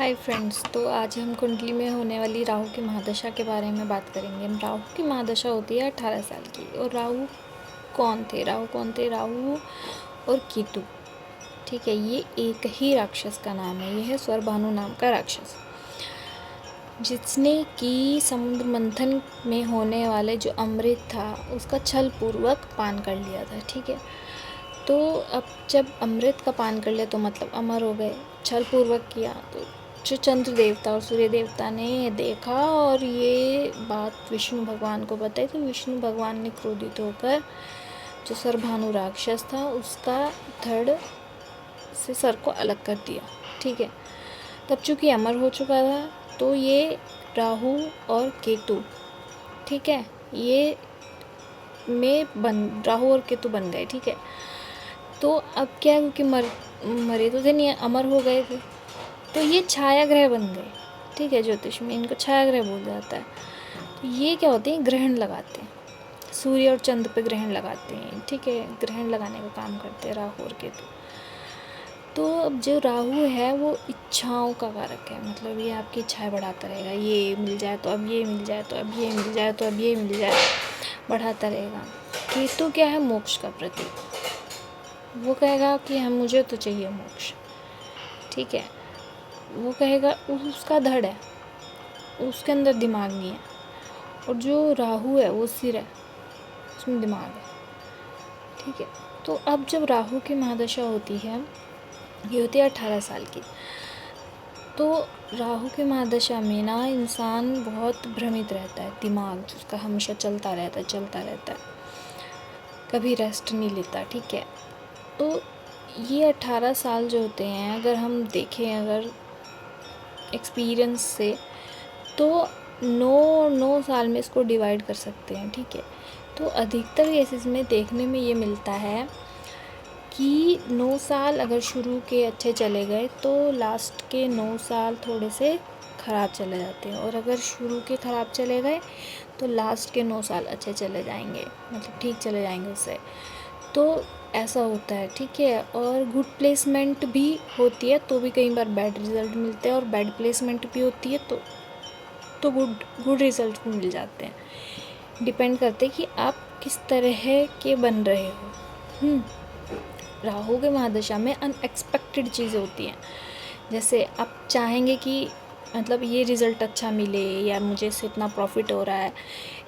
Hi friends, तो आज हम कुंडली में होने वाली राहु की महादशा के बारे में बात करेंगे। राहु की महादशा होती है 18 साल की। और राहु कौन थे? राहु और केतु। ठीक है, ये एक ही राक्षस का नाम है। यह है स्वरभानु नाम का राक्षस, जिसने कि समुद्र मंथन में होने वाले जो अमृत था उसका छल पूर्वक पान कर लिया था। ठीक है, तो अब जब अमृत का पान कर लिया तो मतलब अमर हो गए। छल पूर्वक किया तो जो चंद्र देवता और सूर्य देवता ने देखा और ये बात विष्णु भगवान को बताई, तो विष्णु भगवान ने क्रोधित होकर जो सरभानु राक्षस था उसका धड़ से सर को अलग कर दिया। ठीक है, तब चूँकि अमर हो चुका था तो ये राहु और केतु, ठीक है, ये राहु और केतु बन गए। ठीक है, तो अब क्या है, क्योंकि मरे तो थे नहीं, अमर हो गए थे, तो ये छाया ग्रह बन गए। ठीक है, ज्योतिष में इनको छाया ग्रह बोला जाता है। तो ये क्या होते हैं, ग्रहण लगाते हैं, सूर्य और चंद्र पे ग्रहण लगाते हैं। ठीक है, ग्रहण लगाने का काम करते हैं राहु और केतु। तो अब जो राहु है वो इच्छाओं का कारक है, मतलब ये आपकी इच्छाएं बढ़ाता रहेगा। ये मिल जाए तो अब ये मिल जाए, तो अब ये मिल जाए, तो अब ये मिल जाए, बढ़ाता रहेगा। केतु क्या है, मोक्ष का प्रतीक। वो कहेगा कि हम मुझे तो चाहिए मोक्ष। ठीक है, वो कहेगा, उसका धड़ है, उसके अंदर दिमाग नहीं है। और जो राहु है वो सिर है, उसमें दिमाग है। ठीक है, तो अब जब राहु की महादशा होती है, ये होती है 18 साल की, तो राहु की महादशा में ना इंसान बहुत भ्रमित रहता है। दिमाग उसका हमेशा चलता रहता है, कभी रेस्ट नहीं लेता। ठीक है, तो ये 18 साल जो होते हैं, अगर हम देखें अगर एक्सपीरियंस से, तो 9 साल में इसको डिवाइड कर सकते हैं। ठीक है, तो अधिकतर केसेस में देखने में ये मिलता है कि 9 साल अगर शुरू के अच्छे चले गए तो लास्ट के 9 साल थोड़े से ख़राब चले जाते हैं, और अगर शुरू के ख़राब चले गए तो लास्ट के 9 साल अच्छे चले जाएंगे, मतलब ठीक चले जाएंगे उससे। तो ऐसा होता है। ठीक है, और गुड प्लेसमेंट भी होती है तो भी कई बार बैड रिज़ल्ट मिलते हैं, और बैड प्लेसमेंट भी होती है तो गुड रिज़ल्ट भी मिल जाते हैं। डिपेंड करते हैं कि आप किस तरह के बन रहे हो। राहु के महादशा में अनएक्सपेक्टेड चीज़ें होती हैं, जैसे आप चाहेंगे कि मतलब ये रिज़ल्ट अच्छा मिले, या मुझे इससे इतना प्रॉफिट हो रहा है,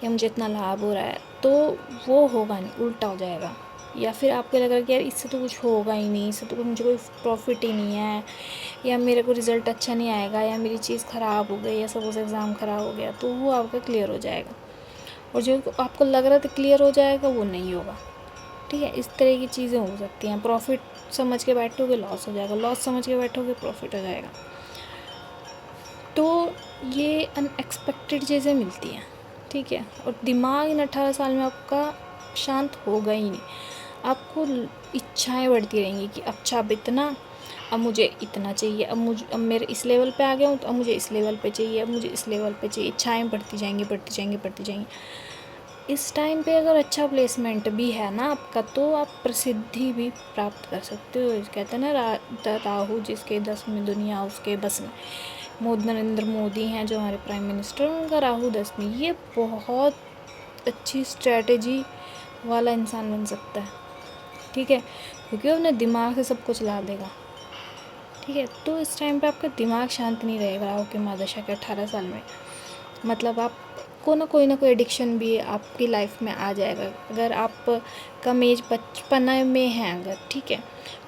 या मुझे इतना लाभ हो रहा है, तो वो होगा नहीं, उल्टा हो जाएगा। या फिर आपको लग रहा है कि यार इससे तो कुछ होगा ही नहीं, इससे तो मुझे कोई प्रॉफिट ही नहीं है, या मेरे को रिज़ल्ट अच्छा नहीं आएगा, या मेरी चीज़ ख़राब हो गई, या सपोज एग्ज़ाम ख़राब हो गया, तो वो आपका क्लियर हो जाएगा। और जो आपको लग रहा था क्लियर हो जाएगा वो नहीं होगा। ठीक है, इस तरह की चीज़ें हो सकती हैं। प्रॉफिट समझ के बैठोगे लॉस हो जाएगा, लॉस समझ के बैठोगे प्रॉफिट हो जाएगा। तो ये अनएक्सपेक्टेड चीज़ें मिलती हैं। ठीक है, और दिमाग इन 18 साल में आपका शांत होगा ही नहीं। आपको इच्छाएं बढ़ती रहेंगी कि अच्छा अब इतना, अब मुझे इतना चाहिए, अब मेरे इस लेवल पे आ गया हूँ तो अब मुझे इस लेवल पे चाहिए, अब मुझे इस लेवल पे चाहिए। इच्छाएं बढ़ती जाएंगी। इस टाइम पे अगर अच्छा प्लेसमेंट भी है ना आपका, तो आप प्रसिद्धि भी प्राप्त कर सकते हो। कहते हैं ना, राहु जिसके 10 में दुनिया उसके बस में। नरेंद्र मोदी हैं जो हमारे प्राइम मिनिस्टर, उनका राहु 10 में। ये बहुत अच्छी स्ट्रैटेजी वाला इंसान बन सकता है। ठीक है, क्योंकि वो अपने दिमाग से सब कुछ चला देगा। ठीक है, तो इस टाइम पे आपका दिमाग शांत नहीं रहेगा राहु के महादशा के 18 साल में। मतलब आप को ना कोई एडिक्शन भी आपकी लाइफ में आ जाएगा। अगर आप कम एज बचपना में हैं अगर, ठीक है,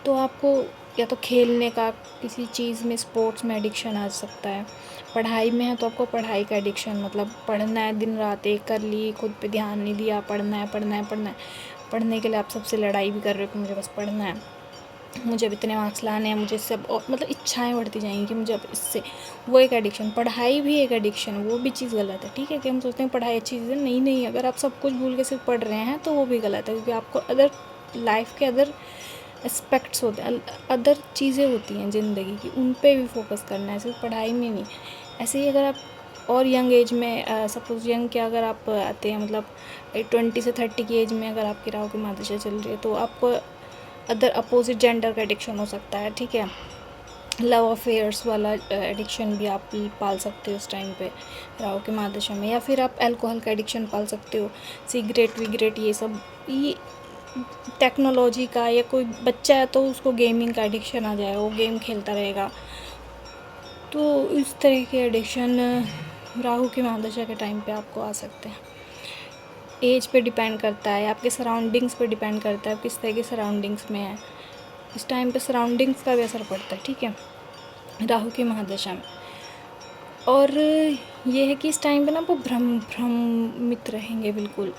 तो आपको या तो खेलने का, किसी चीज़ में, स्पोर्ट्स में एडिक्शन आ सकता है। पढ़ाई में है तो आपको पढ़ाई का एडिक्शन, मतलब पढ़ना है, दिन रात एक कर ली, खुद पे ध्यान नहीं दिया, पढ़ना है। पढ़ने के लिए आप सबसे लड़ाई भी कर रहे हो कि मुझे बस पढ़ना है, मुझे अब इतने मार्क्स लाने हैं, मुझे सब, और मतलब इच्छाएं बढ़ती जाएंगी कि मुझे अब इससे, वो एक एडिक्शन। पढ़ाई भी एक एडिक्शन, वो भी चीज़ गलत है। ठीक है, कि हम सोचते हैं पढ़ाई अच्छी चीज़ है, नहीं, अगर आप सब कुछ भूल के सिर्फ पढ़ रहे हैं तो वो भी गलत है, क्योंकि आपको अदर लाइफ के अदर एस्पेक्ट्स होते हैं, अदर चीज़ें होती हैं ज़िंदगी की, उन पे भी फोकस करना है, सिर्फ पढ़ाई में नहीं। ऐसे ही अगर आप और यंग एज में, सपोज यंग के अगर आप आते हैं, मतलब 20 से 30 की एज में अगर आपकी राहु की महादशा चल रही है, तो आपको अदर अपोजिट जेंडर का एडिक्शन हो सकता है। ठीक है, लव अफेयर्स वाला एडिक्शन भी आप पाल सकते हो उस टाइम पे राहु के महादशा में, या फिर आप अल्कोहल का एडिक्शन पाल सकते हो, सिगरेट विगरेट ये सब। ये टेक्नोलॉजी का, या कोई बच्चा है तो उसको गेमिंग का एडिक्शन आ जाएगा, वो गेम खेलता रहेगा। तो इस तरह के एडिक्शन राहु की महादशा के टाइम पे आपको आ सकते हैं। एज पे डिपेंड करता है, आपके सराउंडिंग्स पे डिपेंड करता है, आप किस तरह के सराउंडिंग्स में है। इस टाइम पे सराउंडिंग्स का भी असर पड़ता है, ठीक है, राहु की महादशा में। और ये है कि इस टाइम पे ना वो भ्रमित रहेंगे बिल्कुल।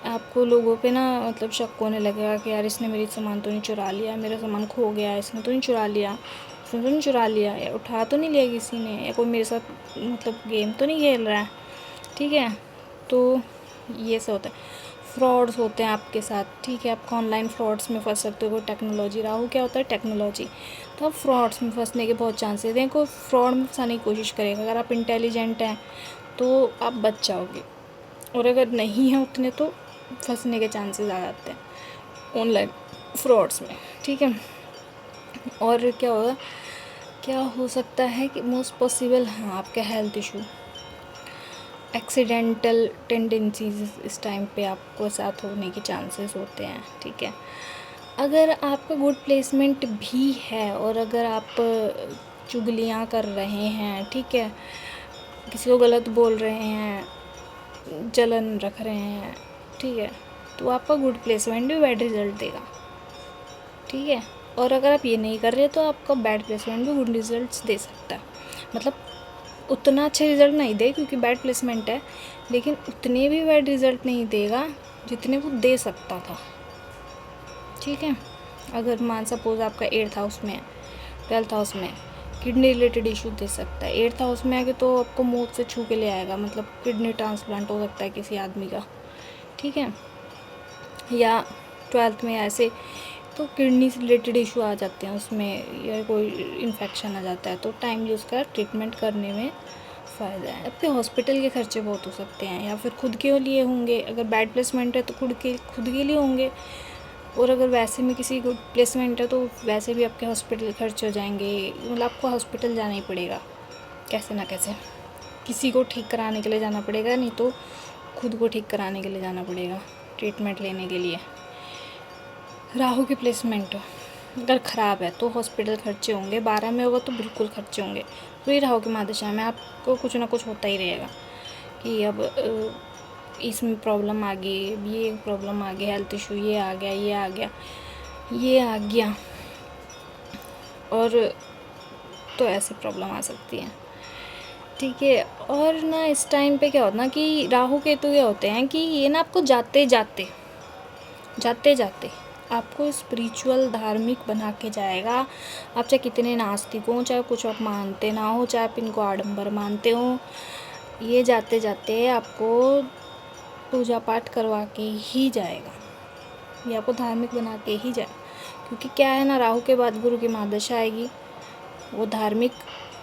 आपको लोगों पे ना मतलब शक होने लगेगा कि यार इसने मेरी सामान तो नहीं चुरा लिया, मेरा सामान खो गया, इसने तो नहीं चुरा लिया, उसने तो नहीं चुरा लिया, या उठा तो नहीं लिया किसी ने, या कोई मेरे साथ मतलब गेम तो नहीं खेल रहा है, ठीक है। तो ये सब होता है। फ्रॉड्स होते हैं आपके साथ, ठीक है, आप ऑनलाइन फ्रॉड्स में फंस सकते हो। कोई टेक्नोलॉजी, राहु क्या होता है टेक्नोलॉजी, तो आप फ्रॉड्स में फंसने के बहुत चांसेस हैं। कोई फ्रॉड में फंसाने की कोशिश करेगा, अगर आप इंटेलिजेंट हैं तो आप बच जाओगे, और अगर नहीं है उतने तो फंसने के चांसेस आ जाते हैं ऑनलाइन फ्रॉड्स में, ठीक है। और क्या होगा, क्या हो सकता है कि मोस्ट पॉसिबल, हाँ, आपका हेल्थ इशू, एक्सीडेंटल टेंडेंसीज इस टाइम पे आपको साथ होने के चांसेस होते हैं, ठीक है। अगर आपका गुड प्लेसमेंट भी है और अगर आप चुगलियाँ कर रहे हैं, ठीक है, किसी को गलत बोल रहे हैं, जलन रख रहे हैं, ठीक है, तो आपका गुड प्लेसमेंट भी बैड रिजल्ट देगा, ठीक है। और अगर आप ये नहीं कर रहे तो आपका बैड प्लेसमेंट भी गुड रिजल्ट्स दे सकता है। मतलब उतना अच्छा रिज़ल्ट नहीं दे क्योंकि बैड प्लेसमेंट है, लेकिन उतने भी बैड रिज़ल्ट नहीं देगा जितने वो दे सकता था, ठीक है। अगर मान सपोज आपका 8th हाउस में है, 12th हाउस में, किडनी रिलेटेड इशू दे सकता है। 8th हाउस में आके तो आपको मौत से छू के ले आएगा, मतलब किडनी ट्रांसप्लांट हो सकता है किसी आदमी का, ठीक है। या 12th में ऐसे तो किडनी से रिलेटेड इशू आ जाते हैं उसमें, या कोई इन्फेक्शन आ जाता है, तो टाइमली उसका ट्रीटमेंट करने में फ़ायदा है। आपके हॉस्पिटल के खर्चे बहुत हो सकते हैं, या फिर खुद के लिए होंगे। अगर बैड प्लेसमेंट है तो खुद के लिए होंगे, और अगर वैसे में किसी गुड प्लेसमेंट है तो वैसे भी आपके हॉस्पिटल खर्चे हो जाएंगे। मतलब आपको हॉस्पिटल जाना ही पड़ेगा कैसे ना कैसे, किसी को ठीक कराने के लिए जाना पड़ेगा, नहीं तो खुद को ठीक कराने के लिए जाना पड़ेगा ट्रीटमेंट लेने के लिए। राहु की प्लेसमेंट अगर ख़राब है तो हॉस्पिटल खर्चे होंगे, 12 में होगा तो बिल्कुल खर्चे होंगे। तो ये राहु की महादशा में आपको कुछ ना कुछ होता ही रहेगा कि अब इसमें प्रॉब्लम आ गई, ये प्रॉब्लम आ गई, हेल्थ इशू ये आ गया, ये आ गया, ये आ गया, और तो ऐसे प्रॉब्लम आ सकती है, ठीक है। और ना इस टाइम पे क्या होता है ना कि राहु केतु ये होते हैं कि ये ना आपको जाते जाते आपको स्पिरिचुअल धार्मिक बना के जाएगा। आप चाहे कितने नास्तिक हो, चाहे कुछ आप मानते ना हो, चाहे आप इनको आडंबर मानते हो, ये जाते जाते आपको पूजा पाठ करवा के ही जाएगा, ये आपको धार्मिक बना के ही जाएगा। क्योंकि क्या है ना, राहु के बाद गुरु की महादशा आएगी, वो धार्मिक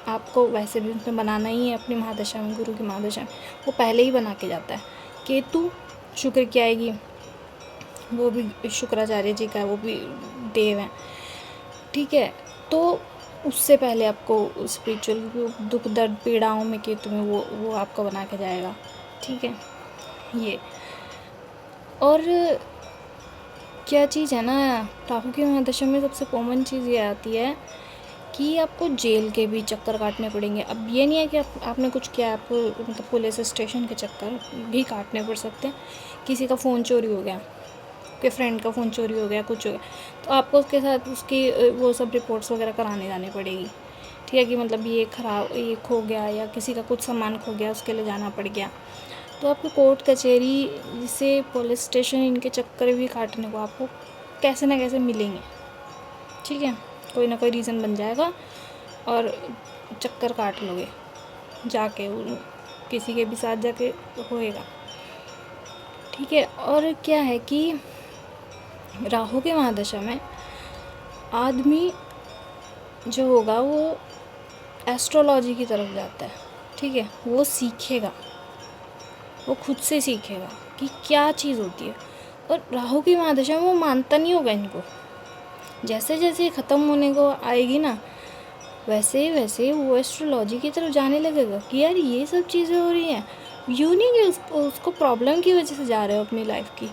आपको वैसे भी उसमें बनाना ही है अपनी महादशा में, गुरु की महादशा में वो पहले ही बना के जाता है। केतु शुक्र की आएगी, वो भी शुक्राचार्य जी का वो भी देव हैं, ठीक है। तो उससे पहले आपको स्पिरिचुअल दुख दर्द पीड़ाओं में केतु में वो आपको बना के जाएगा, ठीक है ये। और क्या चीज़ है ना, राहु की महादशा में सबसे कॉमन चीज़ ये आती है कि आपको जेल के भी चक्कर काटने पड़ेंगे। अब ये नहीं है कि आपने कुछ किया, आपको मतलब पुलिस स्टेशन के चक्कर भी काटने पड़ सकते हैं। किसी का फ़ोन चोरी हो गया, आपके फ्रेंड का फ़ोन चोरी हो गया, कुछ हो गया, तो आपको उसके साथ उसकी वो सब रिपोर्ट्स वगैरह कराने जानी पड़ेगी, ठीक है। कि मतलब ये ये खो गया या किसी का कुछ सामान खो गया, उसके लिए जाना पड़ गया, तो आपको कोर्ट कचहरी से पुलिस स्टेशन इनके चक्कर भी काटने को आपको कैसे ना कैसे मिलेंगे, ठीक है। कोई ना कोई रीज़न बन जाएगा और चक्कर काट लोगे जाके, किसी के भी साथ जाके होएगा, ठीक है। और क्या है कि राहु के महादशा में आदमी जो होगा वो एस्ट्रोलॉजी की तरफ जाता है, ठीक है। वो सीखेगा, वो खुद से सीखेगा कि क्या चीज़ होती है। और राहु की महादशा में वो मानता नहीं होगा इनको, जैसे जैसे ख़त्म होने को आएगी ना, वैसे वैसे वो एस्ट्रोलॉजी की तरफ जाने लगेगा कि यार ये सब चीज़ें हो रही हैं। यूँ नहीं कि उसको प्रॉब्लम की वजह से जा रहे हो अपनी लाइफ की,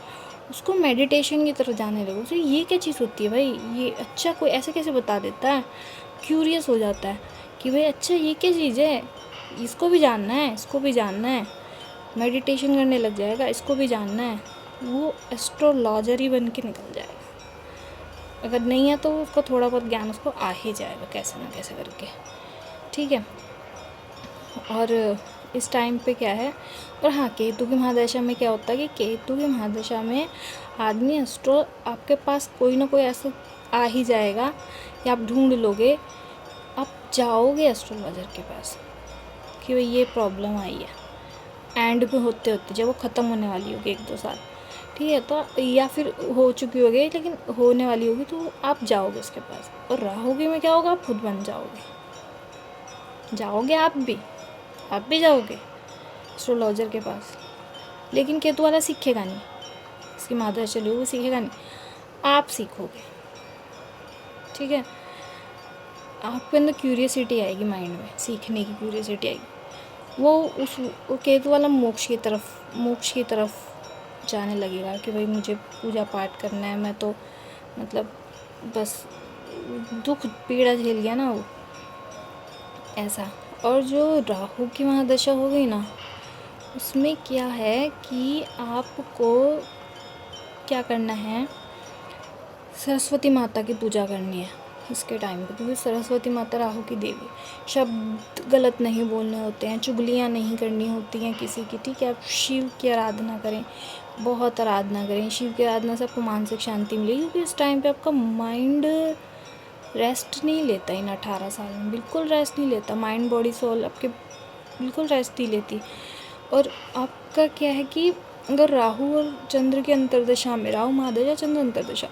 उसको मेडिटेशन की तरफ जाने लगो। तो ये क्या चीज़ होती है भाई, ये अच्छा कोई ऐसे कैसे बता देता है, क्यूरियस हो जाता है कि भाई अच्छा ये क्या चीज़ है, इसको भी जानना है, इसको भी जानना है, मेडिटेशन करने लग जाएगा, इसको भी जानना है। वो एस्ट्रोलॉजर ही बन के निकल जाएगा। अगर नहीं है तो उसको थोड़ा बहुत ज्ञान उसको आ ही जाएगा कैसे ना कैसे करके, ठीक है। और इस टाइम पे क्या है, और हाँ केतु की महादशा में क्या होता है कि केतु की महादशा में आदमी आपके पास कोई ना कोई ऐसा आ ही जाएगा या आप ढूंढ लोगे, आप जाओगे एस्ट्रोलॉजर के पास कि भाई ये प्रॉब्लम आई है। एंड पे होते होते जब वो ख़त्म होने वाली होगी 1-2 साल, ठीक है, तो या फिर हो चुकी होगी लेकिन होने वाली होगी, तो आप जाओगे उसके पास। और राहुगी में क्या होगा, आप खुद बन जाओगे आप भी जाओगे एस्ट्रोलॉजर के पास। लेकिन केतु वाला सीखेगा नहीं, इसकी माता चली वो सीखेगा नहीं, आप सीखोगे, ठीक है। आपके अंदर क्यूरियसिटी आएगी, माइंड में सीखने की क्यूरियसिटी आएगी। वो केतु वाला मोक्ष की तरफ जाने लगेगा कि भाई मुझे पूजा पाठ करना है, मैं तो मतलब बस दुख पीड़ा झेल गया ना वो, ऐसा। और जो राहु की महादशा हो गई ना, उसमें क्या है कि आपको क्या करना है, सरस्वती माता की पूजा करनी है इसके टाइम पे, क्योंकि सरस्वती माता राहु की देवी। शब्द गलत नहीं बोलने होते हैं, चुगलियाँ नहीं करनी होती हैं किसी की, ठीक है। आप शिव की आराधना करें, बहुत आराधना करें शिव की आराधना से आपको मानसिक शांति मिलेगी, क्योंकि इस टाइम पे आपका माइंड रेस्ट नहीं लेता। इन 18 साल में बिल्कुल रेस्ट नहीं लेता, माइंड बॉडी सोल आपके बिल्कुल रेस्ट नहीं लेती। और आपका क्या है कि अगर राहु और चंद्र की अंतर्दशा में, राहु महादशा चंद्र अंतर्दशा,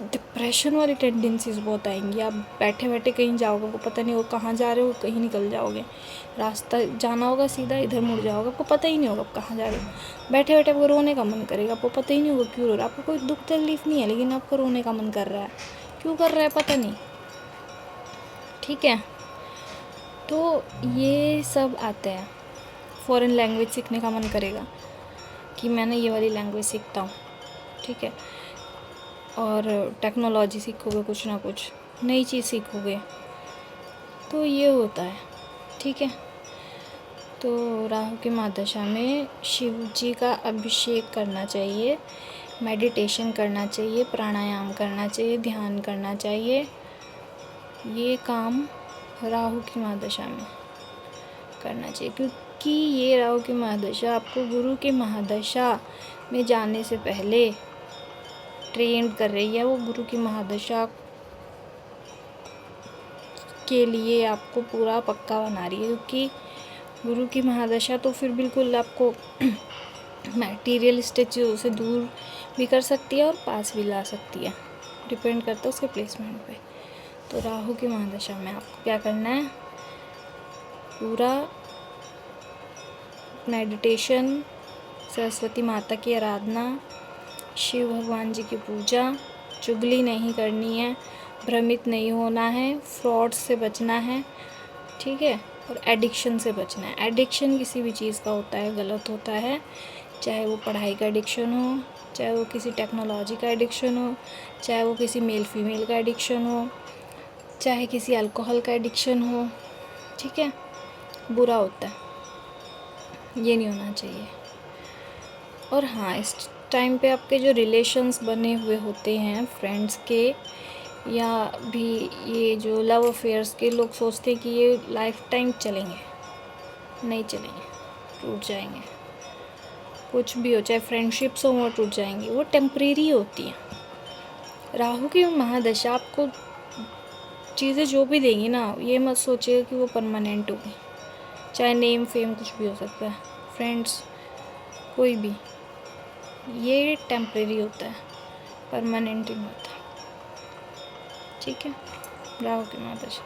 डिप्रेशन वाली टेंडेंसीज बहुत आएंगी। आप बैठे बैठे कहीं जाओगे, आपको पता नहीं होगा कहाँ जा रहे हो, कहीं निकल जाओगे, रास्ता जाना होगा सीधा इधर मुड़ जाओगे, आपको पता ही नहीं होगा आप कहाँ जा रहे हो। बैठे बैठे आपको रोने का मन करेगा, आपको पता ही नहीं होगा क्यों रो रहा है। आपको कोई दुख तकलीफ नहीं है लेकिन आपको रोने का मन कर रहा है, क्यों कर रहा है पता नहीं, ठीक है। तो ये सब आते हैं। फॉरेन लैंग्वेज सीखने का मन करेगा कि मैंने ये वाली लैंग्वेज सीखता हूँ, ठीक है। और टेक्नोलॉजी सीखोगे, कुछ ना कुछ नई चीज़ सीखोगे, तो ये होता है, ठीक है। तो राहु की महादशा में शिव जी का अभिषेक करना चाहिए, मेडिटेशन करना चाहिए, प्राणायाम करना चाहिए, ध्यान करना चाहिए। ये काम राहु की महादशा में करना चाहिए, क्योंकि ये राहु की महादशा आपको गुरु की महादशा में जाने से पहले ट्रेंड कर रही है। वो गुरु की महादशा के लिए आपको पूरा पक्का बना रही है, क्योंकि गुरु की महादशा तो फिर बिल्कुल आपको मटेरियलिस्टिक चीज़ों से दूर भी कर सकती है और पास भी ला सकती है, डिपेंड करता है उसके प्लेसमेंट पे। तो राहु की महादशा में आपको क्या करना है, पूरा मेडिटेशन, सरस्वती माता की आराधना, शिव भगवान जी की पूजा, चुगली नहीं करनी है, भ्रमित नहीं होना है, फ्रॉड से बचना है, ठीक है। और एडिक्शन से बचना है। एडिक्शन किसी भी चीज़ का होता है, गलत होता है, चाहे वो पढ़ाई का एडिक्शन हो, चाहे वो किसी टेक्नोलॉजी का एडिक्शन हो, चाहे वो किसी मेल फीमेल का एडिक्शन हो, चाहे किसी अल्कोहल का एडिक्शन हो, ठीक है, बुरा होता है, ये नहीं होना चाहिए। और हाँ, इस टाइम पे आपके जो रिलेशंस बने हुए होते हैं फ्रेंड्स के, या भी ये जो लव अफेयर्स के, लोग सोचते हैं कि ये लाइफ टाइम चलेंगे, नहीं चलेंगे, टूट जाएंगे। कुछ भी हो, चाहे फ्रेंडशिप्स हो वो टूट जाएंगी, वो टेम्परेरी होती हैं। राहु की महादशा आपको चीज़ें जो भी देंगी ना, ये मत सोचिएगा कि वो परमानेंट होगी, चाहे नेम फेम कुछ भी हो सकता है, फ्रेंड्स कोई भी, ये टेम्परेरी होता है, परमानेंट नहीं होता, ठीक है। राहु की महादशा।